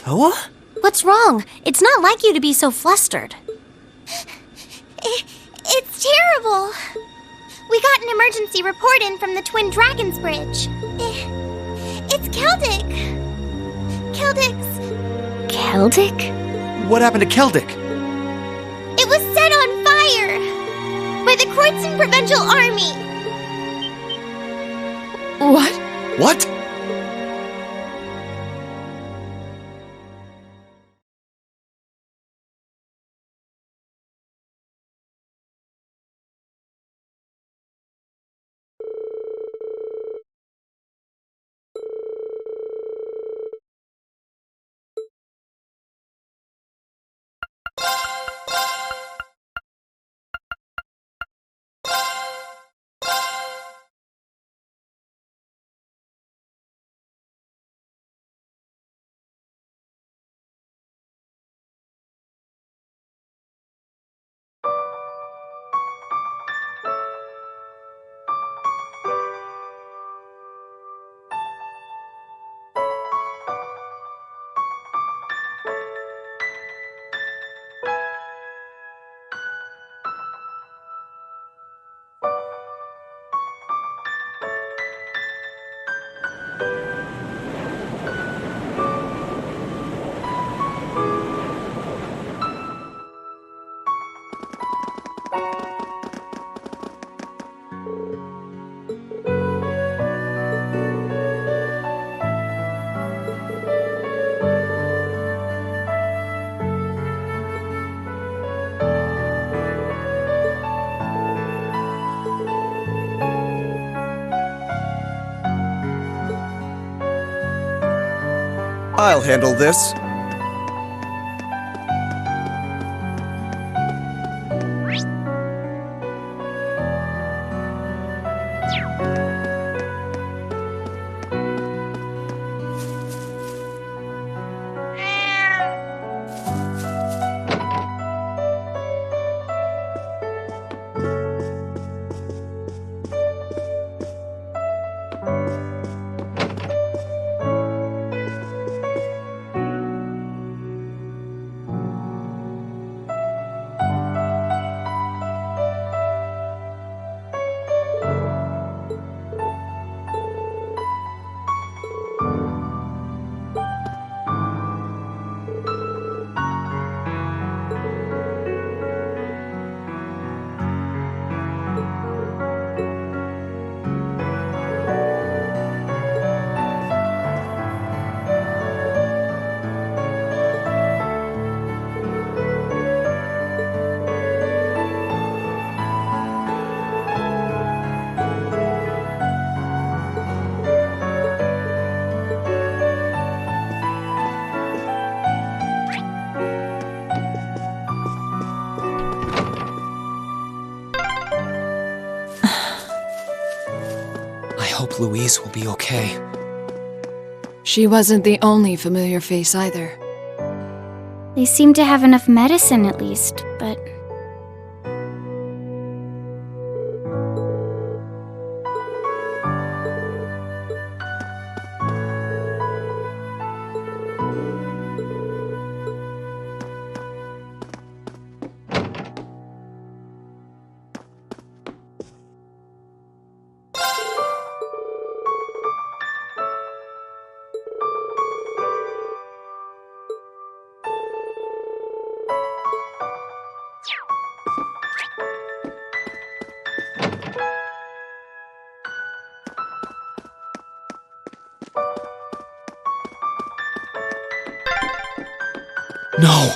Toa? What's wrong? It's not like you to be so flustered. It's terrible. We got an emergency report in from the Twin Dragons Bridge. It's Keldic. Keldic's... Keldic? What happened to Keldic? It was set on fire by the Kroitzen Provincial Army. What? What? I'll handle this. I hope Louise will be okay. She wasn't the only familiar face either. They seem to have enough medicine at least, but... No!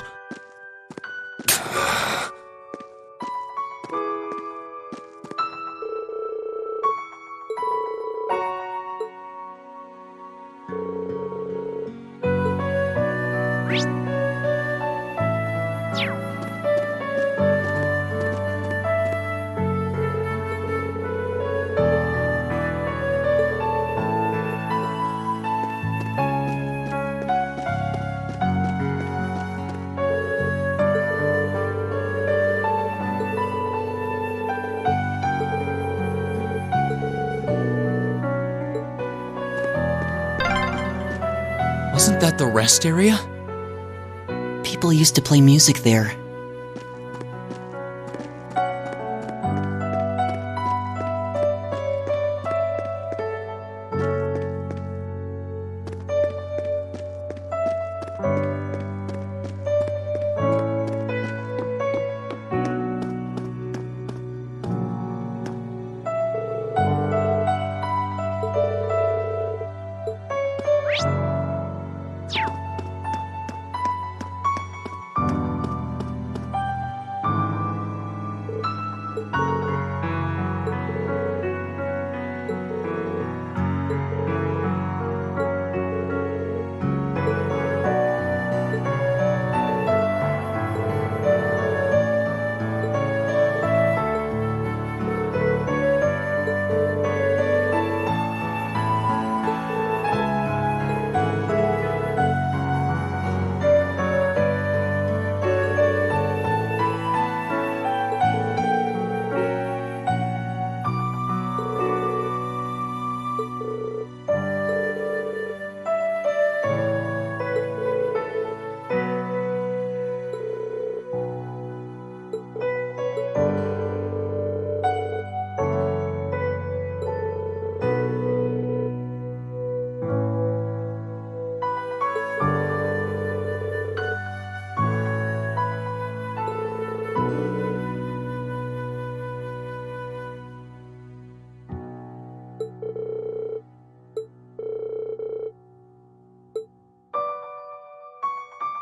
Wasn't that the rest area? people used to play music there.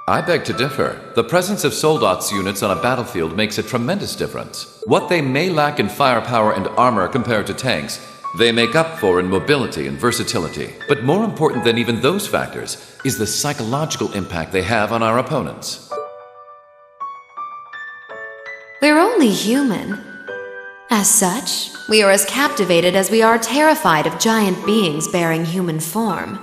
I beg to differ. The presence of Soldot's units on a battlefield makes a tremendous difference. What they may lack in firepower and armor compared to tanks, they make up for in mobility and versatility. But more important than even those factors is the psychological impact they have on our opponents. We're only human. As such, we are as captivated as we are terrified of giant beings bearing human form.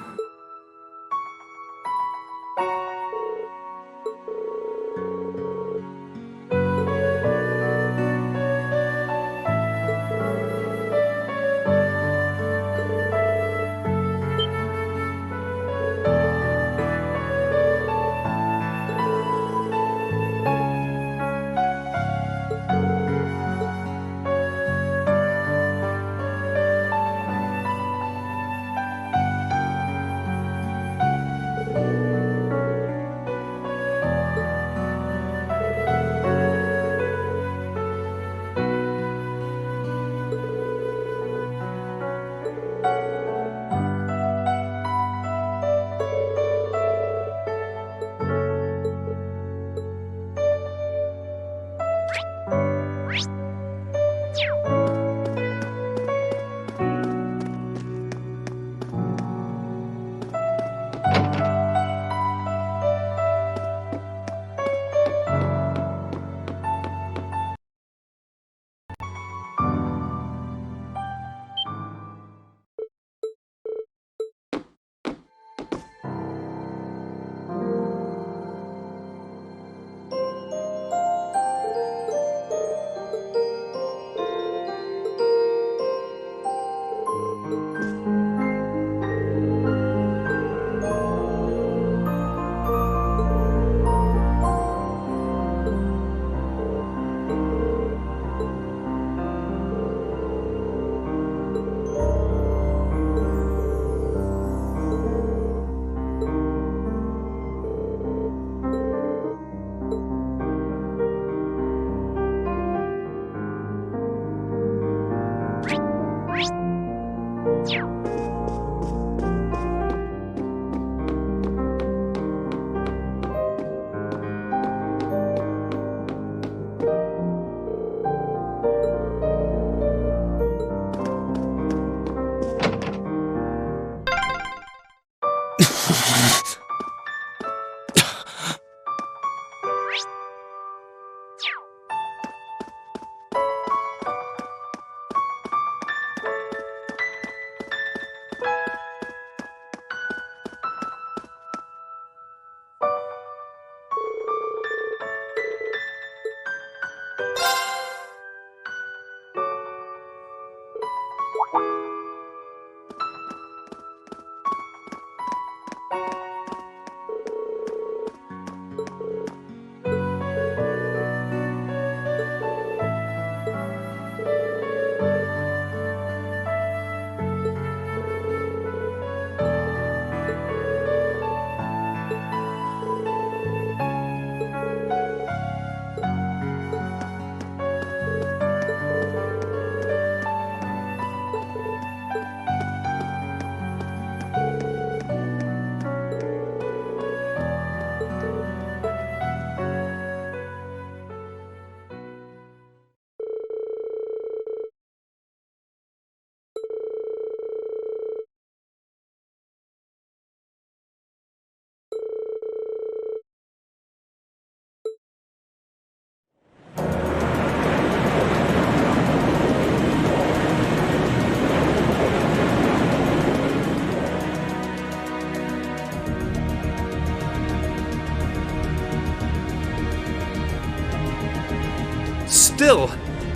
Still,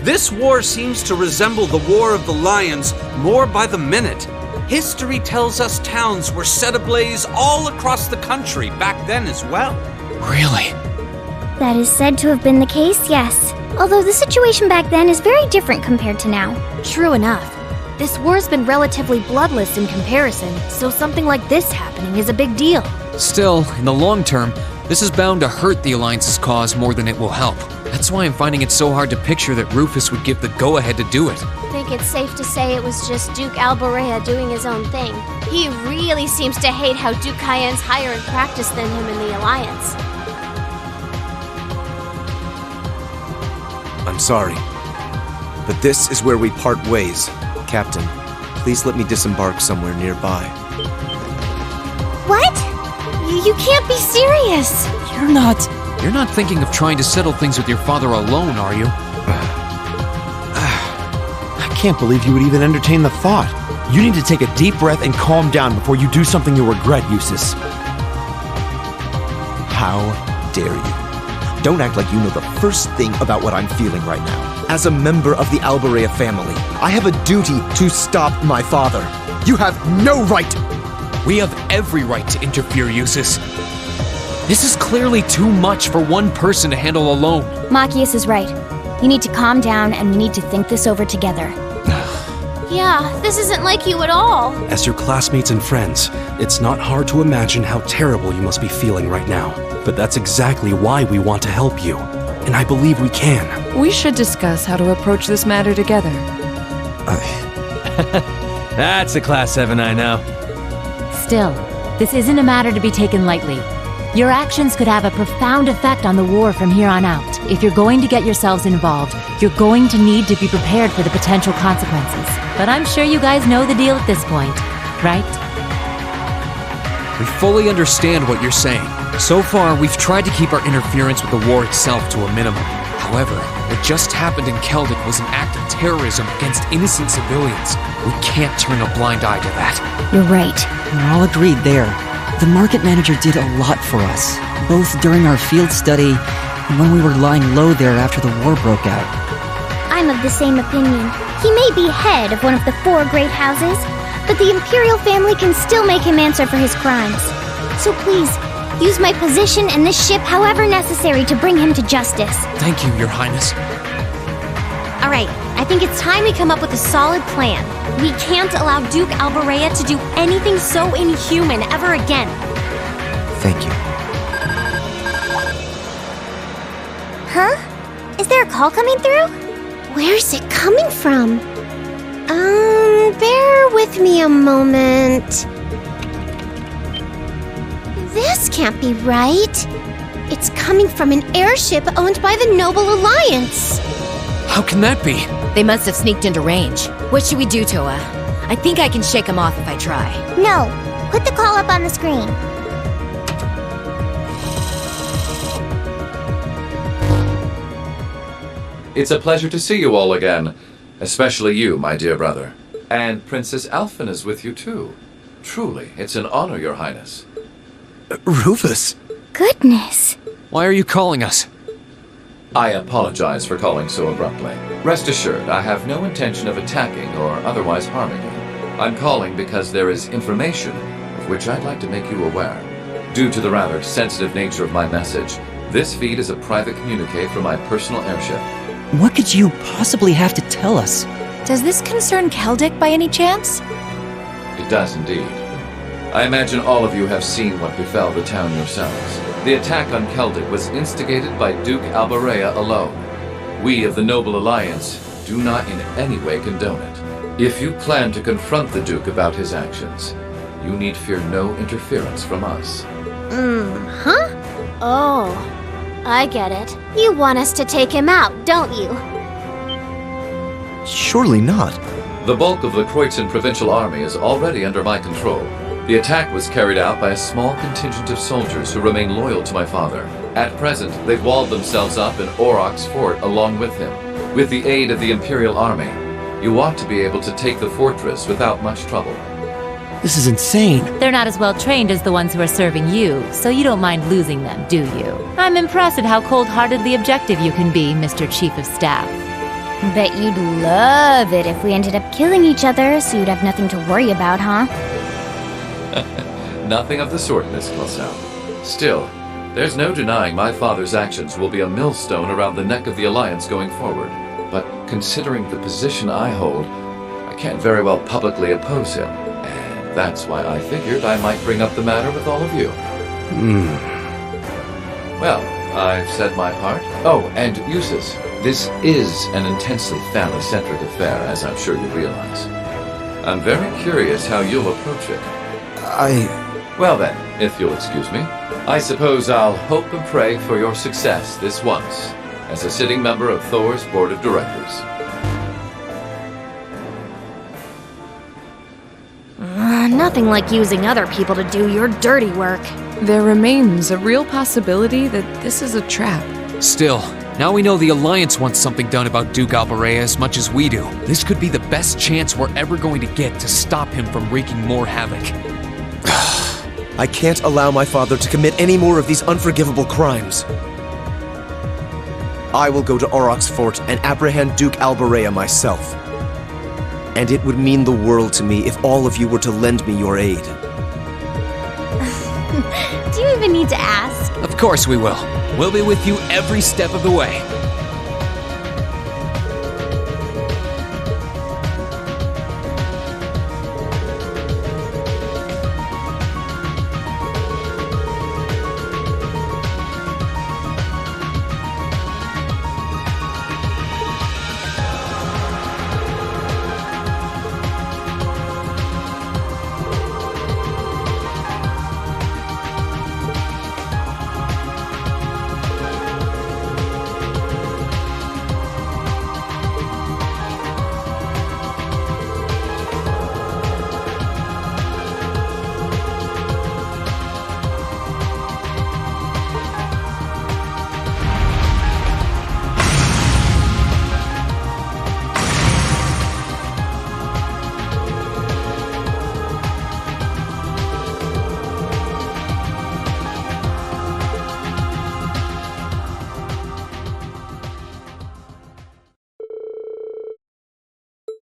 this war seems to resemble the War of the Lions more by the minute. History tells us towns were set ablaze all across the country back then as well. Really? That is said to have been the case, yes. Although the situation back then is very different compared to now. True enough. This war's been relatively bloodless in comparison, so something like this happening is a big deal. Still, in the long term, this is bound to hurt the Alliance's cause more than it will help. That's why I'm finding it so hard to picture that Rufus would give the go-ahead to do it. I think it's safe to say it was just Duke Alborea doing his own thing. He really seems to hate how Duke Cayenne's higher in practice than him in the Alliance. I'm sorry. But this is where we part ways. Captain, please let me disembark somewhere nearby. What? You can't be serious! You're not thinking of trying to settle things with your father alone, are you? I can't believe you would even entertain the thought. You need to take a deep breath and calm down before you do something you'll regret, Eustace. How dare you? Don't act like you know the first thing about what I'm feeling right now. As a member of the Alborea family, I have a duty to stop my father. You have no right! We have every right to interfere, Eustace. This is clearly too much for one person to handle alone. Machias is right. You need to calm down and we need to think this over together. Yeah, this isn't like you at all. As your classmates and friends, it's not hard to imagine how terrible you must be feeling right now. But that's exactly why we want to help you. And I believe we can. We should discuss how to approach this matter together. That's a Class 7 I know. Still, this isn't a matter to be taken lightly. Your actions could have a profound effect on the war from here on out. If you're going to get yourselves involved, you're going to need to be prepared for the potential consequences. But I'm sure you guys know the deal at this point, right? We fully understand what you're saying. So far, we've tried to keep our interference with the war itself to a minimum. However, what just happened in Keldic was an act of terrorism against innocent civilians. We can't turn a blind eye to that. You're right. We're all agreed there. The market manager did a lot for us, both during our field study and when we were lying low there after the war broke out. I'm of the same opinion. He may be head of one of the 4 great houses, but the Imperial family can still make him answer for his crimes. So please, use my position and this ship however necessary to bring him to justice. Thank you, Your Highness. All right, I think it's time we come up with a solid plan. We can't allow Duke Alborea to do anything so inhuman ever again. Thank you. Huh? Is there a call coming through? Where's it coming from? Bear with me a moment. This can't be right. It's coming from an airship owned by the Noble Alliance. How can that be? They must have sneaked into range. What should we do, Toa? I think I can shake them off if I try. No, put the call up on the screen. It's a pleasure to see you all again. Especially you, my dear brother. And Princess Alphen is with you too. Truly, it's an honor, Your Highness. Rufus? Goodness. Why are you calling us? I apologize for calling so abruptly. Rest assured, I have no intention of attacking or otherwise harming you. I'm calling because there is information of which I'd like to make you aware. Due to the rather sensitive nature of my message, this feed is a private communique from my personal airship. What could you possibly have to tell us? Does this concern Keldic by any chance? It does indeed. I imagine all of you have seen what befell the town yourselves. The attack on Keldic was instigated by Duke Alborea alone. We of the Noble Alliance do not in any way condone it. If you plan to confront the Duke about his actions, you need fear no interference from us. Huh? Oh, I get it. You want us to take him out, don't you? Surely not. The bulk of the Kreutzen Provincial Army is already under my control. The attack was carried out by a small contingent of soldiers who remain loyal to my father. At present, they've walled themselves up in Aurochs Fort along with him. With the aid of the Imperial Army, you ought to be able to take the fortress without much trouble. This is insane. They're not as well trained as the ones who are serving you, so you don't mind losing them, do you? I'm impressed at how cold-heartedly objective you can be, Mr. Chief of Staff. Bet you'd love it if we ended up killing each other, so you'd have nothing to worry about, huh? Nothing of the sort, Miss Clausel. Still, there's no denying my father's actions will be a millstone around the neck of the Alliance going forward. But considering the position I hold, I can't very well publicly oppose him. And that's why I figured I might bring up the matter with all of you. Well, I've said my part. Oh, and Eustace, this is an intensely family-centric affair, as I'm sure you realize. I'm very curious how you'll approach it. Well then, if you'll excuse me, I suppose I'll hope and pray for your success this once, as a sitting member of Thor's Board of Directors. Nothing like using other people to do your dirty work. There remains a real possibility that this is a trap. Still, now we know the Alliance wants something done about Duke Alborea as much as we do. This could be the best chance we're ever going to get to stop him from wreaking more havoc. I can't allow my father to commit any more of these unforgivable crimes. I will go to Aurochs Fort and apprehend Duke Alborea myself. And it would mean the world to me if all of you were to lend me your aid. Do you even need to ask? Of course we will. We'll be with you every step of the way.